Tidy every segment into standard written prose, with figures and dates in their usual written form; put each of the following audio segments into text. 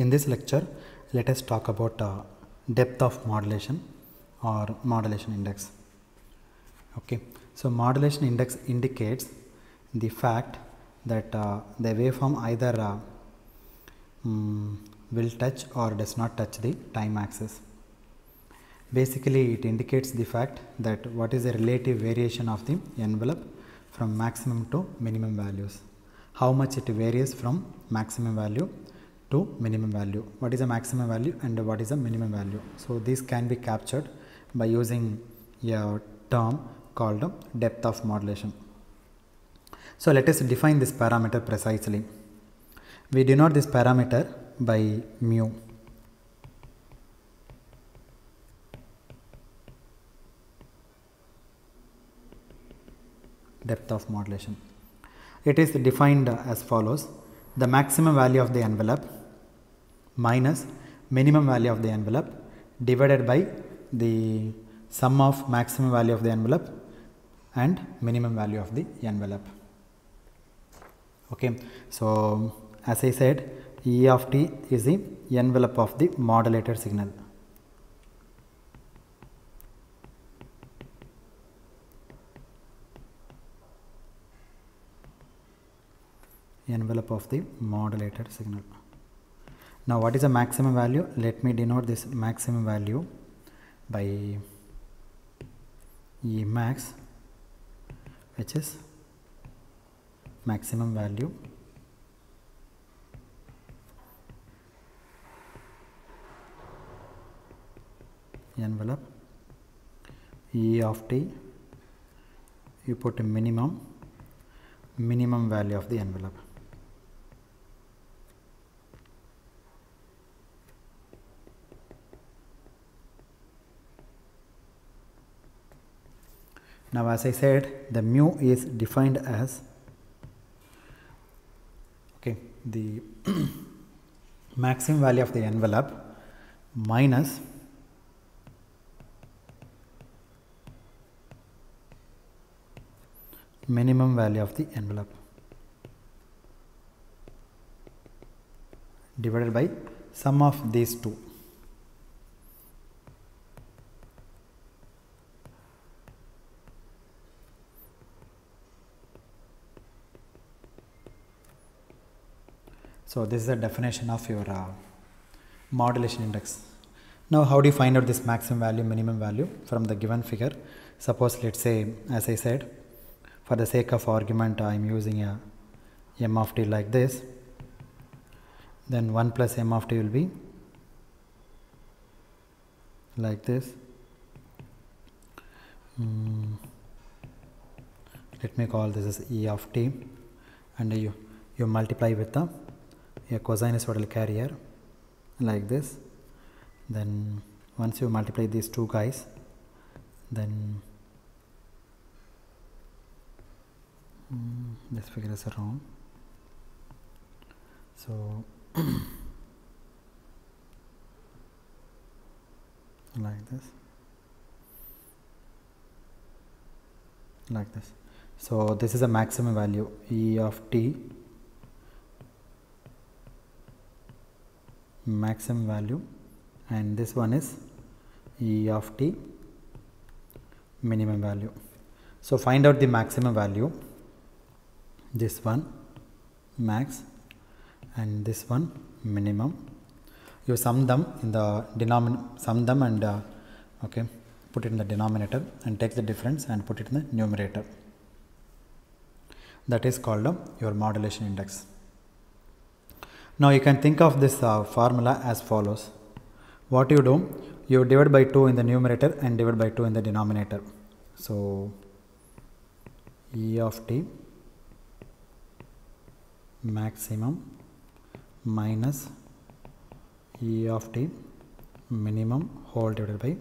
In this lecture, let us talk about depth of modulation or modulation index. Okay, so modulation index indicates the fact that the waveform either will touch or does not touch the time axis. Basically, it indicates the fact that what is the relative variation of the envelope from maximum to minimum values. How much it varies from maximum value to minimum value. What is the maximum value and what is the minimum value. So, this can be captured by using a term called depth of modulation. So, let us define this parameter precisely. We denote this parameter by mu. Depth of modulation. It is defined as follows: the maximum value of the envelope minus minimum value of the envelope divided by the sum of maximum value of the envelope and minimum value of the envelope. Okay, so as I said, E of t is the envelope of the modulated signal. Envelope of the modulated signal. Now, what is the maximum value? Let me denote this maximum value by E max, which is maximum value envelope. E of t, you put a minimum value of the envelope. Now, as I said, the mu is defined as the maximum value of the envelope minus minimum value of the envelope divided by sum of these two. So, this is the definition of your modulation index. Now, how do you find out this maximum value, minimum value from the given figure? Suppose, let us say, as I said, for the sake of argument, I am using a m of t like this. Then 1 plus m of t will be like this. Let me call this as E of t, and you multiply with the a cosinus what will carry here like this. Then once you multiply these two guys, then this figure is wrong. So like this. So this is a maximum value E of t, maximum value, and this one is E of t, minimum value. So find out the maximum value. This one max and this one minimum. You sum them in the denominator, and put it in the denominator and take the difference and put it in the numerator. That is called your modulation index. Now, you can think of this formula as follows. What you do, you divide by 2 in the numerator and divide by 2 in the denominator. So, E of t maximum minus E of t minimum whole divided by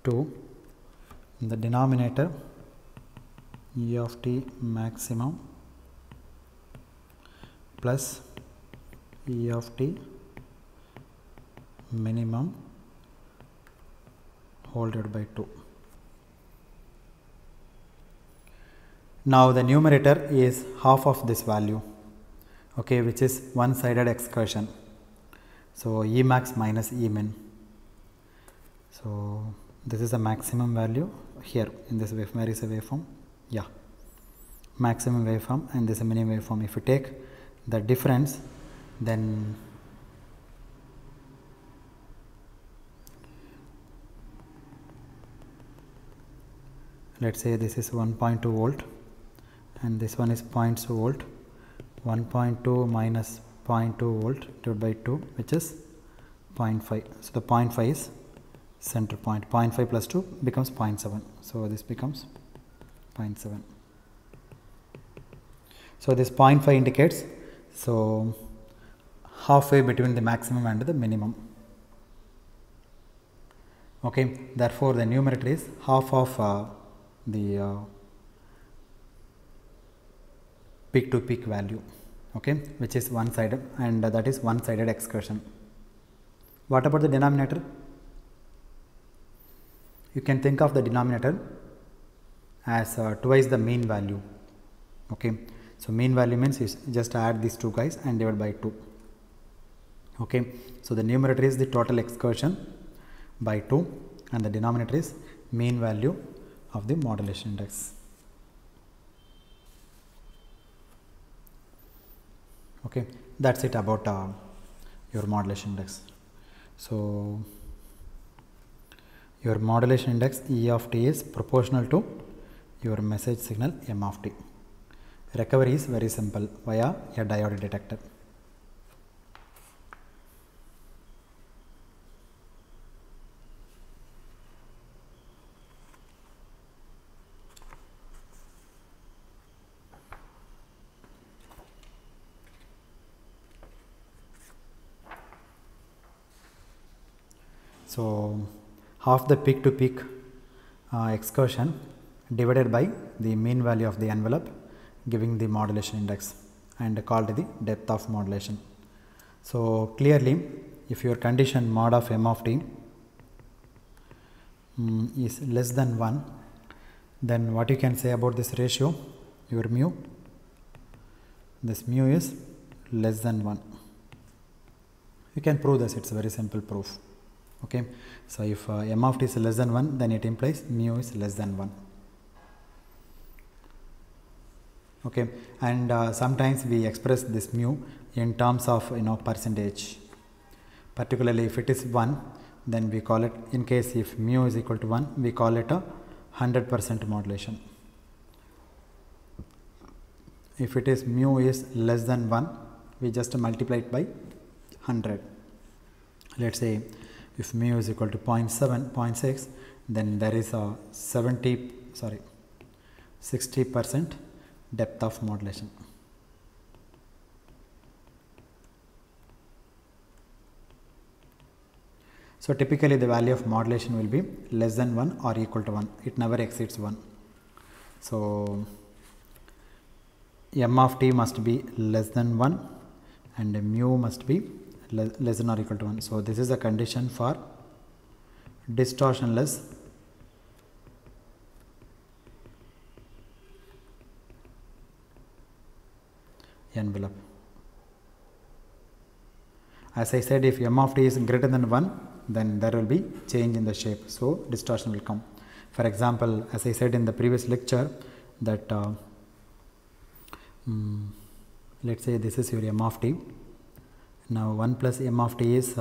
2. In the denominator, E of t maximum plus E of t minimum whole divided by 2. Now the numerator is half of this value. okay, which is one-sided excursion. So E max minus E min. So this is a maximum value here in this wave. Where is a waveform? Yeah, maximum waveform, and this is a minimum waveform. If you take the difference, then let's say this is 1.2 volt and this one is 0.2 volt. 1.2 minus 0.2 volt divided by 2, which is 0.5. So the 0.5 is center point. 0.5 plus 2 becomes 0.7. So this becomes 0.7. So this 0.5 indicates so halfway between the maximum and the minimum. Okay, therefore the numerator is half of the peak to peak value, okay, which is one sided, and that is one sided excursion. What about the denominator? You can think of the denominator as twice the mean value. Okay, so mean value means you just add these two guys and divide by 2. Okay, so the numerator is the total excursion by 2 and the denominator is mean value of the modulation index. Okay, that's it about your modulation index. So your modulation index E of t is proportional to your message signal M of t. Recovery is very simple via a diode detector. So half the peak to peak excursion divided by the mean value of the envelope, giving the modulation index and called the depth of modulation. So clearly, if your condition mod of M of t is less than 1, then what you can say about this ratio? Your mu, this mu is less than 1. You can prove this, it's a very simple proof. Okay, so if M of t is less than 1, then it implies mu is less than 1. Okay, and sometimes we express this mu in terms of percentage. Particularly if it is 1, then we call it, in case if mu is equal to 1, we call it a 100% modulation. If it is mu is less than 1, we just multiply it by 100. Let's say if mu is equal to 0.7, 0.6, then there is a 60% depth of modulation. So typically the value of modulation will be less than 1 or equal to 1. It never exceeds 1. So M of t must be less than 1 and mu must be less than or equal to 1. So this is a condition for distortionless envelope. As I said, if M of t is greater than 1, then there will be change in the shape, so distortion will come. For example, as I said in the previous lecture, that let's say this is your M of t. Now 1 plus M of t is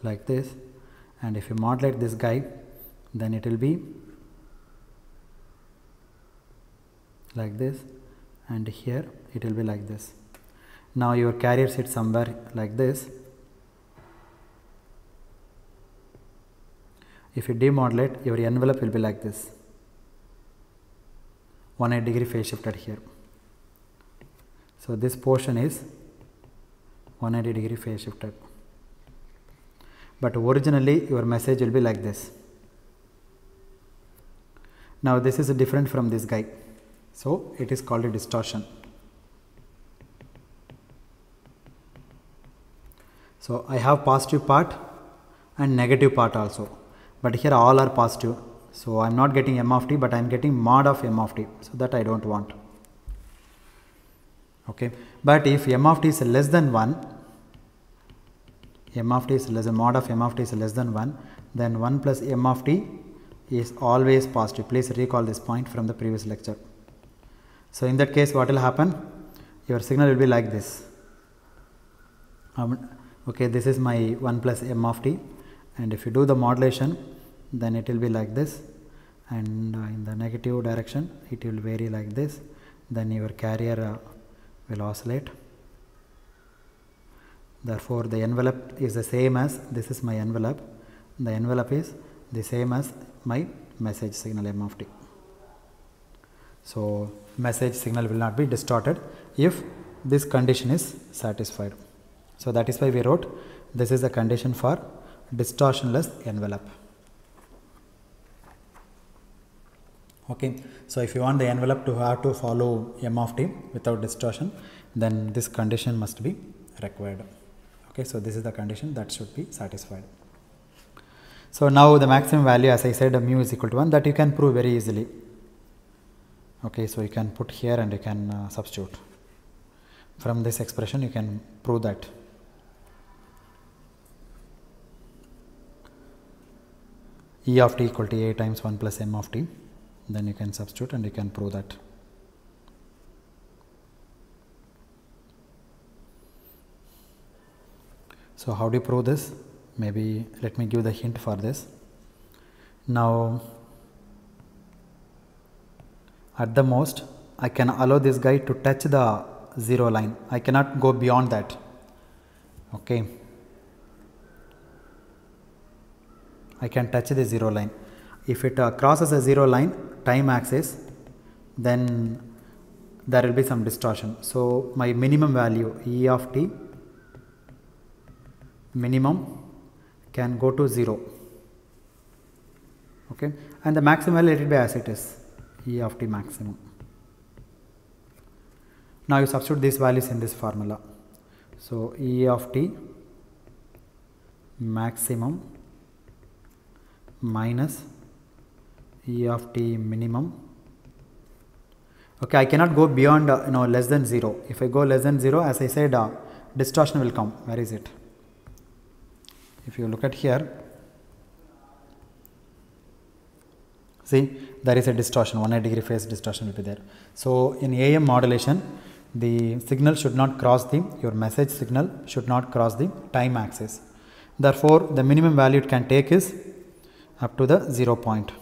like this, and if you modulate this guy, then it will be like this, and here it will be like this. Now your carrier sits somewhere like this. If you demodulate, your envelope will be like this, 180 degree phase shifted here. So this portion is 180 degree phase shifted, but originally your message will be like this. Now this is different from this guy, so it is called a distortion. So I have positive part and negative part also, but here all are positive. So I am not getting M of t, but I am getting mod of M of t, so that I don't want. Okay, but if m of t is less than 1, m of t is less than mod of m of t is less than 1, then 1 plus m of t is always positive. Please recall this point from the previous lecture. So in that case, what will happen? Your signal will be like this. Okay, this is my 1 plus m of t, and if you do the modulation, then it will be like this, and in the negative direction it will vary like this. Then your carrier will oscillate. Therefore the envelope is the same as, this is my envelope, the envelope is the same as my message signal m of t. So message signal will not be distorted if this condition is satisfied. So that is why we wrote this is the condition for distortionless envelope. Okay, so if you want the envelope to have to follow m of t without distortion, then this condition must be required. Okay, so this is the condition that should be satisfied. So now the maximum value, as I said, mu is equal to 1, that you can prove very easily. Okay, so you can put here and you can substitute. From this expression you can prove that. E of t equal to a times 1 plus m of t, then you can substitute and you can prove that. So how do you prove this? Maybe let me give the hint for this. Now at the most I can allow this guy to touch the 0 line. I cannot go beyond that. Okay, I can touch the 0 line. If it crosses a 0 line time axis, then there will be some distortion. So my minimum value E of t minimum can go to 0. Okay, and the maximum, let it be as it is, E of t maximum. Now you substitute these values in this formula. So E of t maximum minus E of t minimum. Okay, I cannot go beyond less than 0. If I go less than 0, as I said, distortion will come. Where is it? If you look at here, see, there is a distortion, 180 degree phase distortion will be there. So in AM modulation, the signal should not cross your message signal should not cross the time axis. Therefore the minimum value it can take is up to the 0 point.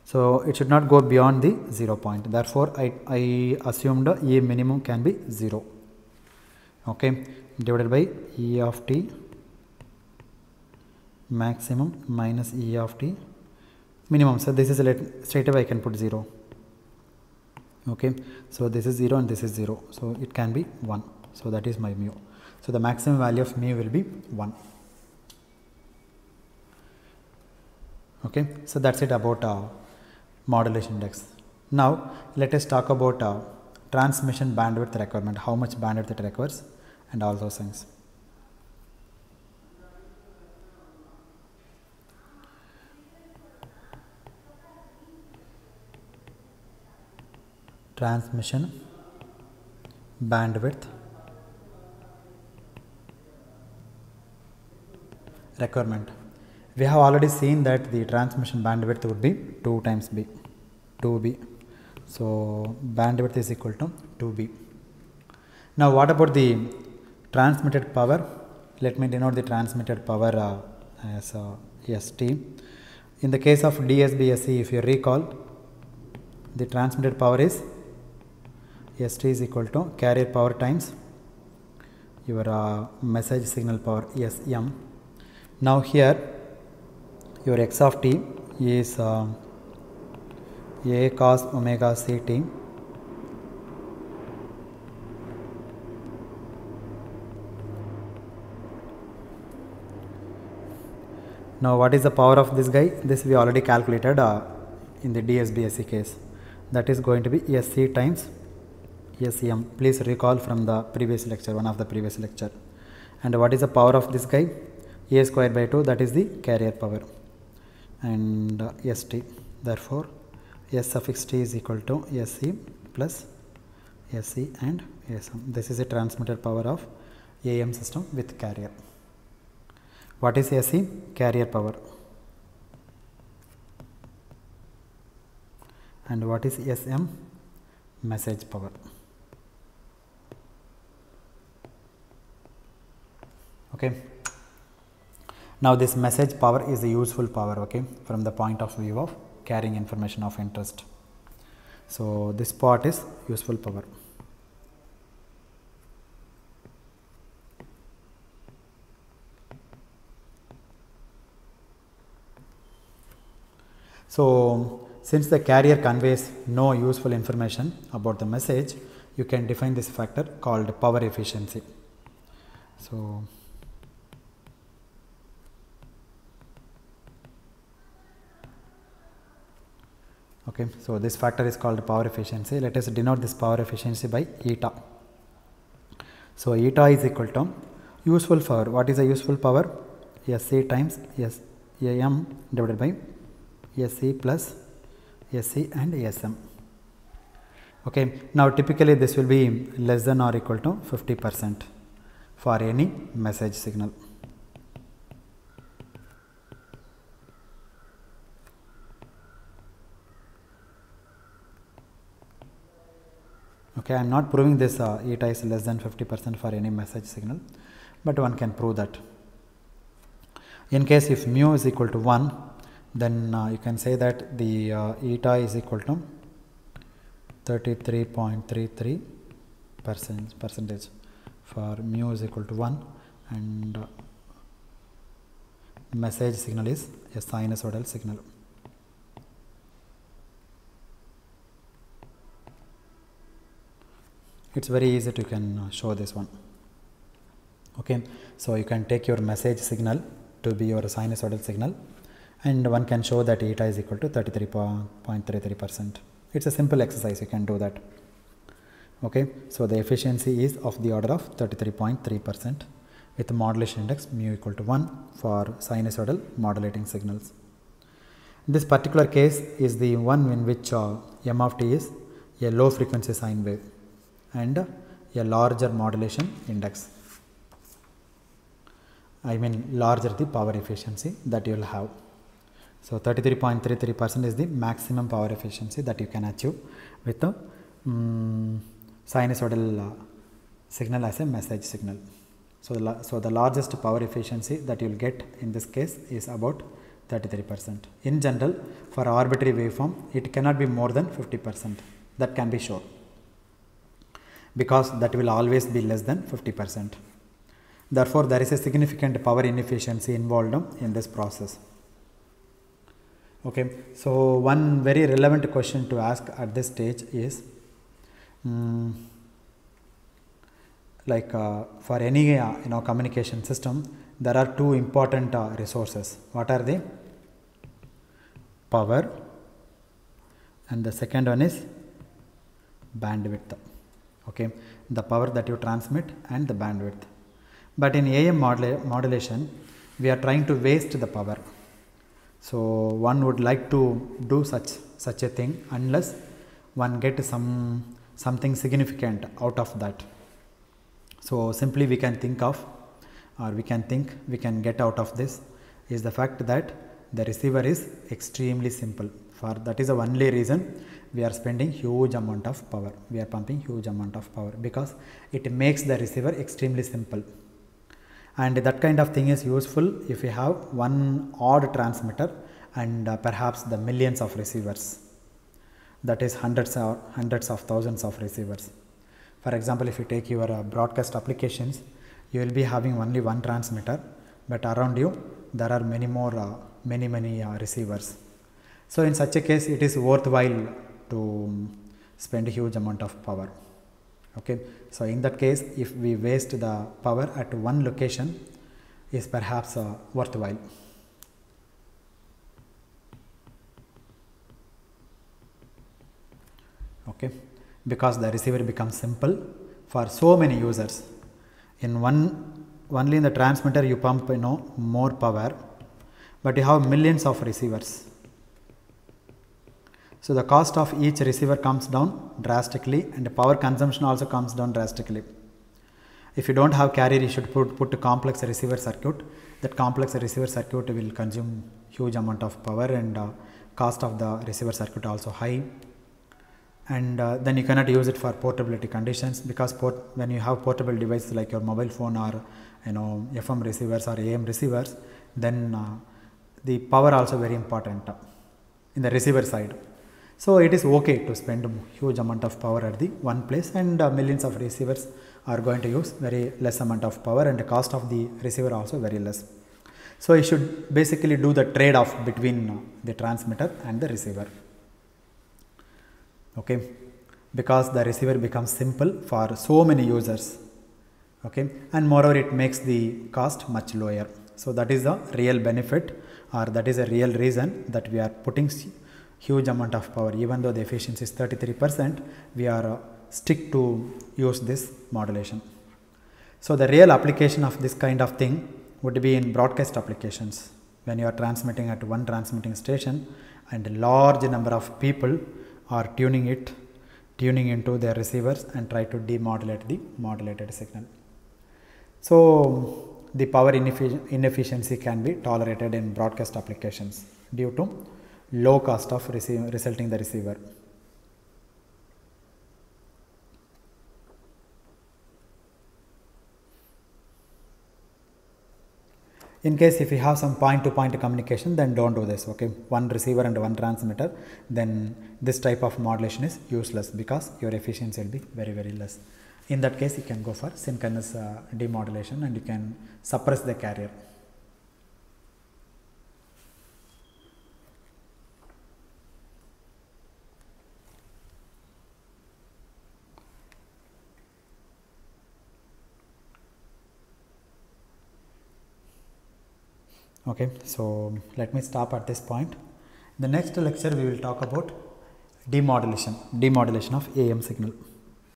So it should not go beyond the 0 point. Therefore I assumed E minimum can be 0. Okay, divided by E of t maximum minus E of t minimum. So this is straight away I can put 0. Okay, so this is 0 and this is 0, so it can be 1. So that is my mu. So the maximum value of mu will be 1. Okay, so that's it about modulation index. Now let us talk about transmission bandwidth requirement, how much bandwidth it requires and all those things. Transmission bandwidth requirement. We have already seen that the transmission bandwidth would be 2 times b, 2b. So bandwidth is equal to 2b. Now what about the transmitted power? Let me denote the transmitted power as ST. In the case of DSB-SC, if you recall, the transmitted power is ST is equal to carrier power times your message signal power SM. Now here your x of t is a cos omega ct Now what is the power of this guy? This we already calculated in the DSB-SC case. That is going to be SC times SCM. Please recall from the previous lecture, one of the previous lecture. And what is the power of this guy? A square by 2, that is the carrier power, and ST. Therefore S suffix t is equal to SE plus SE and SM. This is a transmitted power of AM system with carrier. What is SE? Carrier power. And what is SM? Message power. Okay. Now this message power is a useful power, okay, from the point of view of carrying information of interest. So this part is useful power. So since the carrier conveys no useful information about the message, you can define this factor called power efficiency. So okay, so this factor is called power efficiency. Let us denote this power efficiency by eta. So eta is equal to useful power. What is the useful power? SC times AM divided by SC plus SC and SM. Okay, now typically this will be less than or equal to 50% for any message signal. Okay, I am not proving this eta is less than 50% for any message signal, but one can prove that. In case if mu is equal to 1, then you can say that the eta is equal to 33.33% for mu is equal to 1, and message signal is a sinusoidal signal. It's very easy to can show this one. Okay, so you can take your message signal to be your sinusoidal signal, and one can show that eta is equal to 33.33%. It's a simple exercise, you can do that. Okay, so the efficiency is of the order of 33.3% with modulation index mu equal to 1 for sinusoidal modulating signals. This particular case is the one in which m of t is a low frequency sine wave and a larger modulation index. I mean larger the power efficiency that you will have. So 33.33% is the maximum power efficiency that you can achieve with the sinusoidal signal as a message signal. So the largest power efficiency that you will get in this case is about 33%. In general, for arbitrary waveform, it cannot be more than 50%. That can be sure, because that will always be less than 50%. Therefore, there is a significant power inefficiency involved in this process. Okay, so one very relevant question to ask at this stage is for any communication system, there are two important resources. What are they? Power, and the second one is bandwidth. Okay, the power that you transmit and the bandwidth. But in AM modulation, we are trying to waste the power. So one would like to do such a thing unless one gets something significant out of that. So simply we can think of, or we can get out of this is the fact that the receiver is extremely simple. For that is the only reason we are spending huge amount of power. We are pumping huge amount of power because it makes the receiver extremely simple. And that kind of thing is useful if you have one odd transmitter and perhaps the millions of receivers. That is hundreds of thousands of receivers. For example, if you take your broadcast applications, you will be having only one transmitter, but around you there are many more many receivers. So in such a case, it is worthwhile to spend a huge amount of power. Okay, so in that case, if we waste the power at one location, is perhaps worthwhile. Okay, because the receiver becomes simple for so many users. In only in the transmitter you pump more power, but you have millions of receivers. So the cost of each receiver comes down drastically, and the power consumption also comes down drastically. If you don't have carrier, you should put a complex receiver circuit. That complex receiver circuit will consume huge amount of power, and cost of the receiver circuit also high. And then you cannot use it for portability conditions, because when you have portable devices like your mobile phone or FM receivers or AM receivers, then the power also very important in the receiver side. So it is okay to spend a huge amount of power at the one place, and millions of receivers are going to use very less amount of power, and the cost of the receiver also very less. So you should basically do the trade-off between the transmitter and the receiver. Okay, because the receiver becomes simple for so many users. Okay, and moreover it makes the cost much lower. So that is the real benefit, or that is a real reason that we are putting huge amount of power. Even though the efficiency is 33%, we are stick to use this modulation. So the real application of this kind of thing would be in broadcast applications, when you are transmitting at one transmitting station and a large number of people are tuning into their receivers and try to demodulate the modulated signal. So the power inefficiency can be tolerated in broadcast applications due to low cost of resulting the receiver. In case if you have some point-to-point communication, then don't do this. Okay, one receiver and one transmitter, then this type of modulation is useless, because your efficiency will be very, very less. In that case, you can go for synchronous demodulation, and you can suppress the carrier. Okay, so let me stop at this point. In the next lecture we will talk about demodulation of AM signal.